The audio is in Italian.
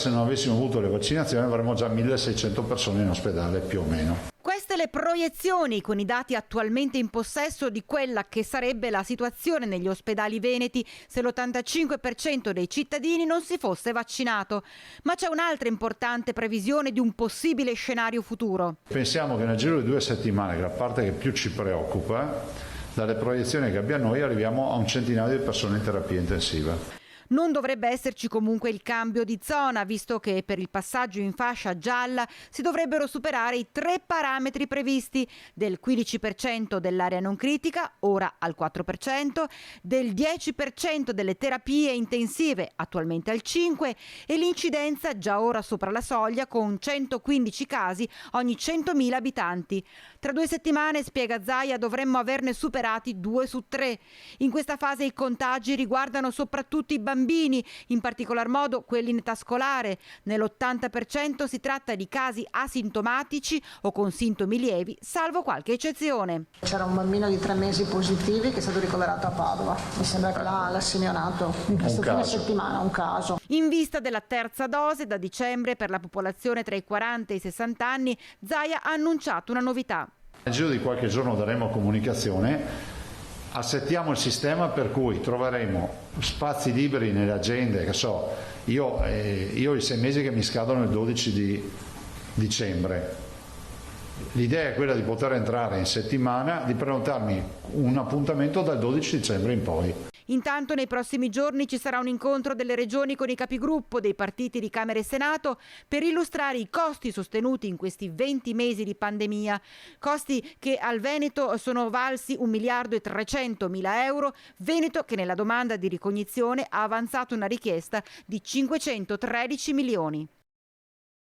Se non avessimo avuto le vaccinazioni avremmo già 1600 persone in ospedale più o meno. Queste le proiezioni con i dati attualmente in possesso di quella che sarebbe la situazione negli ospedali veneti se l'85% dei cittadini non si fosse vaccinato. Ma c'è un'altra importante previsione di un possibile scenario futuro. Pensiamo che nel giro di 2 settimane, che è la parte che più ci preoccupa, dalle proiezioni che abbiamo noi arriviamo a un centinaio di persone in terapia intensiva. Non dovrebbe esserci comunque il cambio di zona, visto che per il passaggio in fascia gialla si dovrebbero superare i 3 parametri previsti: del 15% dell'area non critica, ora al 4%, del 10% delle terapie intensive, attualmente al 5%, e l'incidenza già ora sopra la soglia con 115 casi ogni 100.000 abitanti. Tra 2 settimane, spiega Zaia, dovremmo averne superati 2 su 3. In questa fase i contagi riguardano soprattutto i bambini, in particolar modo quelli in età scolare. Nell'80% si tratta di casi asintomatici o con sintomi lievi, salvo qualche eccezione. C'era un bambino di 3 mesi positivi che è stato ricoverato a Padova. Mi sembra che l'ha semionato in questo fine settimana, un caso. In vista della terza dose da dicembre per la popolazione tra i 40 e i 60 anni, Zaia ha annunciato una novità. Nel giro di qualche giorno daremo comunicazione, assettiamo il sistema per cui troveremo spazi liberi nelle agende, io ho i 6 mesi che mi scadono il 12 di dicembre. L'idea è quella di poter entrare in settimana, di prenotarmi un appuntamento dal 12 dicembre in poi. Intanto nei prossimi giorni ci sarà un incontro delle regioni con i capigruppo dei partiti di Camera e Senato per illustrare i costi sostenuti in questi 20 mesi di pandemia, costi che al Veneto sono valsi 1.300.000 euro, Veneto che nella domanda di ricognizione ha avanzato una richiesta di 513 milioni.